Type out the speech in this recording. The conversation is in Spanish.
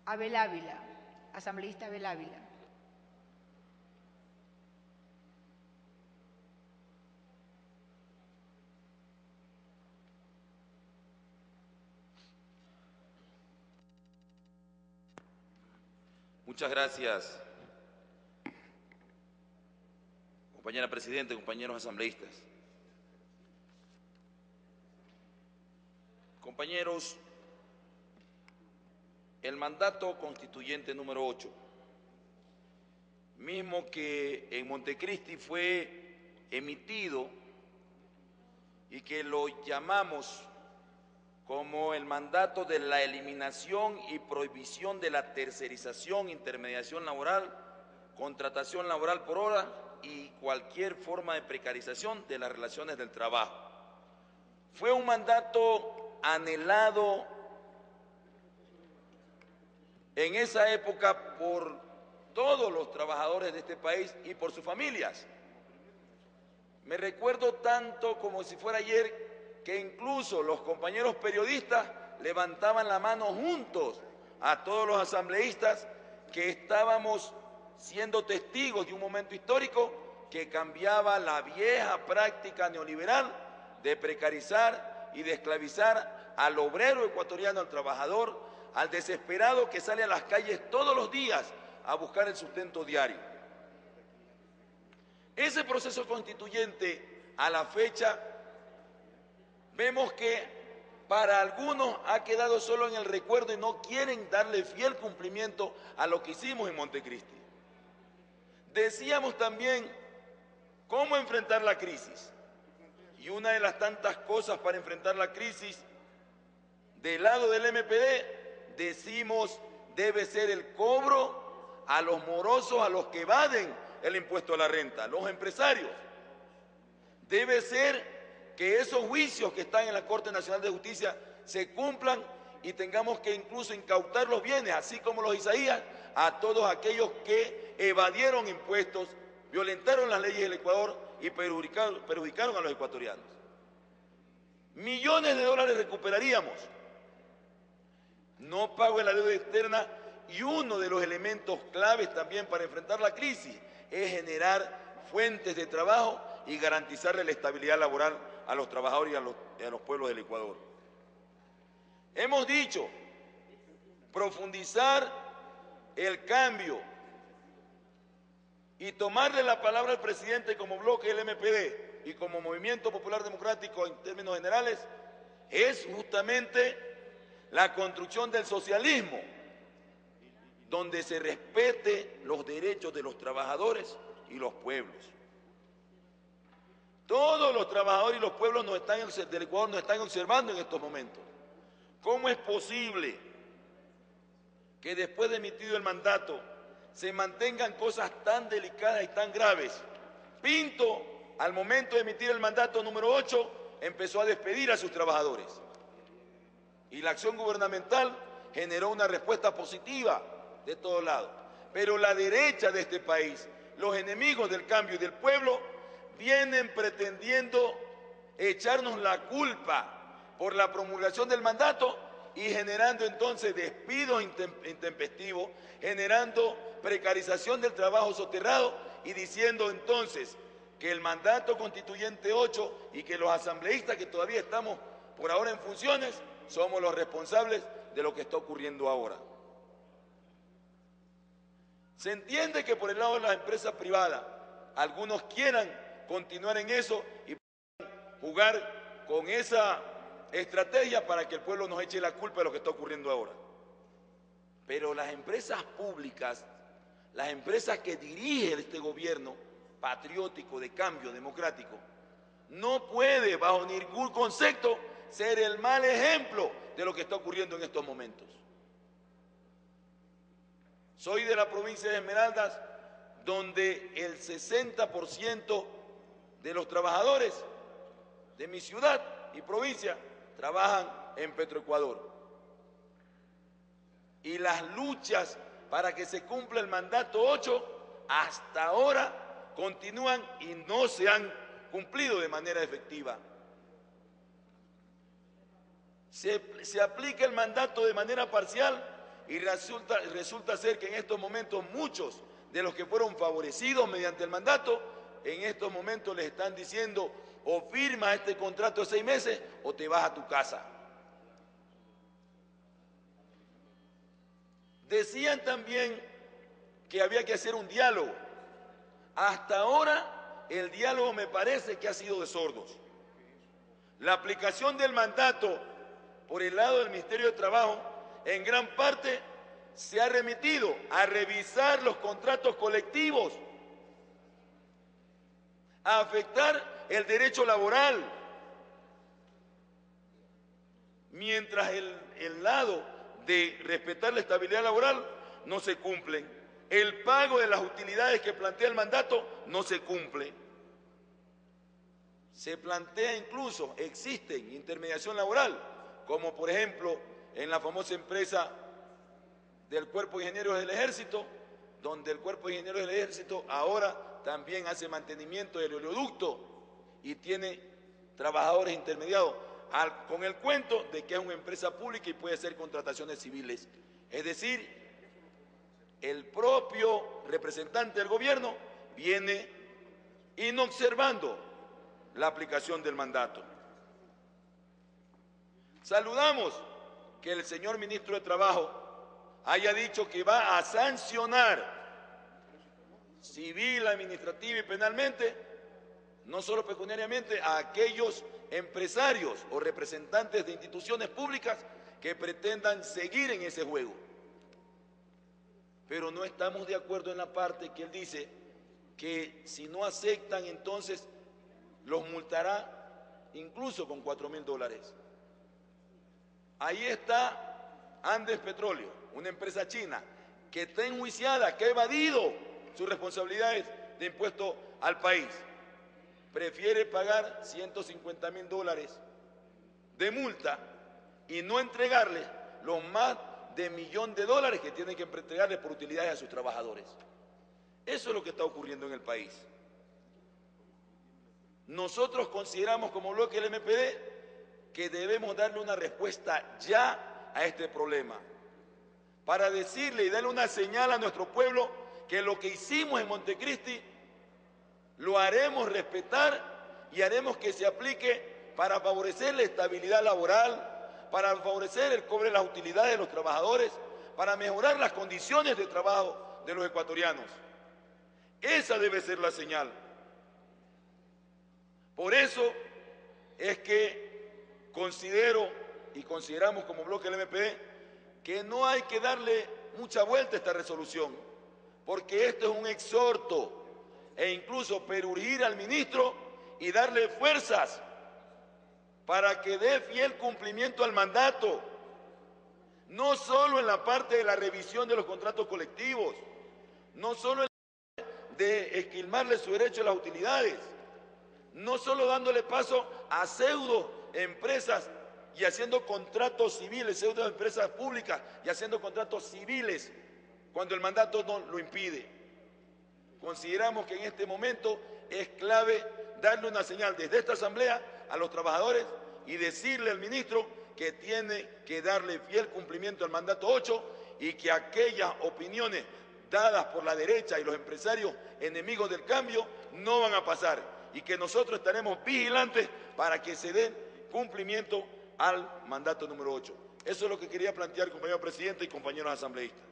Abel Ávila, asambleísta Abel Ávila. Muchas gracias, compañera Presidenta, compañeros asambleístas. Compañeros, el mandato constituyente número 8, mismo que en Montecristi fue emitido y que lo llamamos como el mandato de la eliminación y prohibición de la tercerización, intermediación laboral, contratación laboral por hora y cualquier forma de precarización de las relaciones del trabajo. Fue un mandato anhelado en esa época por todos los trabajadores de este país y por sus familias. Me recuerdo tanto como si fuera ayer que incluso los compañeros periodistas levantaban la mano juntos a todos los asambleístas que estábamos siendo testigos de un momento histórico que cambiaba la vieja práctica neoliberal de precarizar y de esclavizar al obrero ecuatoriano, al trabajador, al desesperado que sale a las calles todos los días a buscar el sustento diario. Ese proceso constituyente, a la fecha, vemos que para algunos ha quedado solo en el recuerdo y no quieren darle fiel cumplimiento a lo que hicimos en Montecristi. Decíamos también cómo enfrentar la crisis. Y una de las tantas cosas para enfrentar la crisis, del lado del MPD, decimos debe ser el cobro a los morosos, a los que evaden el impuesto a la renta, los empresarios. Debe ser que esos juicios que están en la Corte Nacional de Justicia se cumplan y tengamos que incluso incautar los bienes, así como los Isaías, a todos aquellos que evadieron impuestos, violentaron las leyes del Ecuador y perjudicaron a los ecuatorianos. Millones de dólares recuperaríamos. No pago en la deuda externa y uno de los elementos claves también para enfrentar la crisis es generar fuentes de trabajo y garantizarle la estabilidad laboral a los trabajadores y a los pueblos del Ecuador. Hemos dicho profundizar el cambio y tomarle la palabra al presidente como bloque del MPD y como Movimiento Popular Democrático en términos generales es justamente la construcción del socialismo, donde se respete los derechos de los trabajadores y los pueblos. Todos los trabajadores y los pueblos del Ecuador nos están observando en estos momentos. ¿Cómo es posible que después de emitido el mandato se mantengan cosas tan delicadas y tan graves? Pinto, al momento de emitir el mandato número 8, empezó a despedir a sus trabajadores. Y la acción gubernamental generó una respuesta positiva de todos lados. Pero la derecha de este país, los enemigos del cambio y del pueblo, vienen pretendiendo echarnos la culpa por la promulgación del mandato y generando entonces despidos intempestivos, generando precarización del trabajo soterrado y diciendo entonces que el mandato constituyente 8 y que los asambleístas que todavía estamos por ahora en funciones somos los responsables de lo que está ocurriendo ahora. Se entiende que por el lado de las empresas privadas algunos quieran continuar en eso y jugar con esa estrategia para que el pueblo nos eche la culpa de lo que está ocurriendo ahora. Pero las empresas públicas, las empresas que dirige este gobierno patriótico de cambio democrático, no puede bajo ningún concepto ser el mal ejemplo de lo que está ocurriendo en estos momentos. Soy de la provincia de Esmeraldas, donde el 60% de los trabajadores de mi ciudad y provincia trabajan en Petroecuador. Y las luchas para que se cumpla el mandato 8 hasta ahora continúan y no se han cumplido de manera efectiva. se aplica el mandato de manera parcial y resulta ser que en estos momentos muchos de los que fueron favorecidos mediante el mandato, en estos momentos les están diciendo o firma este contrato de 6 meses o te vas a tu casa. Decían también que había que hacer un diálogo. Hasta ahora el diálogo me parece que ha sido de sordos. La aplicación del mandato por el lado del Ministerio de Trabajo en gran parte se ha remitido a revisar los contratos colectivos, a afectar el derecho laboral, mientras el lado de respetar la estabilidad laboral no se cumple. El pago de las utilidades que plantea el mandato no se cumple. Se plantea incluso, existe intermediación laboral, como por ejemplo en la famosa empresa del Cuerpo de Ingenieros del Ejército, donde el Cuerpo de Ingenieros del Ejército ahora también hace mantenimiento del oleoducto y tiene trabajadores intermediados, con el cuento de que es una empresa pública y puede hacer contrataciones civiles. Es decir, el propio representante del gobierno viene inobservando la aplicación del mandato. Saludamos que el señor ministro de Trabajo haya dicho que va a sancionar civil, administrativa y penalmente, no solo pecuniariamente, a aquellos empresarios o representantes de instituciones públicas que pretendan seguir en ese juego. Pero no estamos de acuerdo en la parte que él dice que si no aceptan, entonces los multará incluso con $4.000. Ahí está Andes Petróleo, una empresa china que está enjuiciada, que ha evadido sus responsabilidades de impuesto al país. Prefiere pagar $150.000 de multa y no entregarle los más de $1 millón que tienen que entregarle por utilidades a sus trabajadores. Eso es lo que está ocurriendo en el país. Nosotros consideramos como bloque del MPD que debemos darle una respuesta ya a este problema, para decirle y darle una señal a nuestro pueblo que lo que hicimos en Montecristi lo haremos respetar y haremos que se aplique para favorecer la estabilidad laboral, para favorecer el cobre de las utilidades de los trabajadores, para mejorar las condiciones de trabajo de los ecuatorianos. Esa debe ser la señal. Por eso es que considero y consideramos como bloque del MPD que no hay que darle mucha vuelta a esta resolución, porque esto es un exhorto e incluso perurgir al ministro y darle fuerzas para que dé fiel cumplimiento al mandato, no solo en la parte de la revisión de los contratos colectivos, no solo en la parte de esquilmarle su derecho a las utilidades, no solo dándole paso a pseudo empresas y haciendo contratos civiles, pseudo empresas públicas y haciendo contratos civiles cuando el mandato no lo impide. Consideramos que en este momento es clave darle una señal desde esta asamblea a los trabajadores y decirle al ministro que tiene que darle fiel cumplimiento al mandato 8 y que aquellas opiniones dadas por la derecha y los empresarios enemigos del cambio no van a pasar y que nosotros estaremos vigilantes para que se dé cumplimiento al mandato número 8. Eso es lo que quería plantear, compañero presidente y compañeros asambleístas.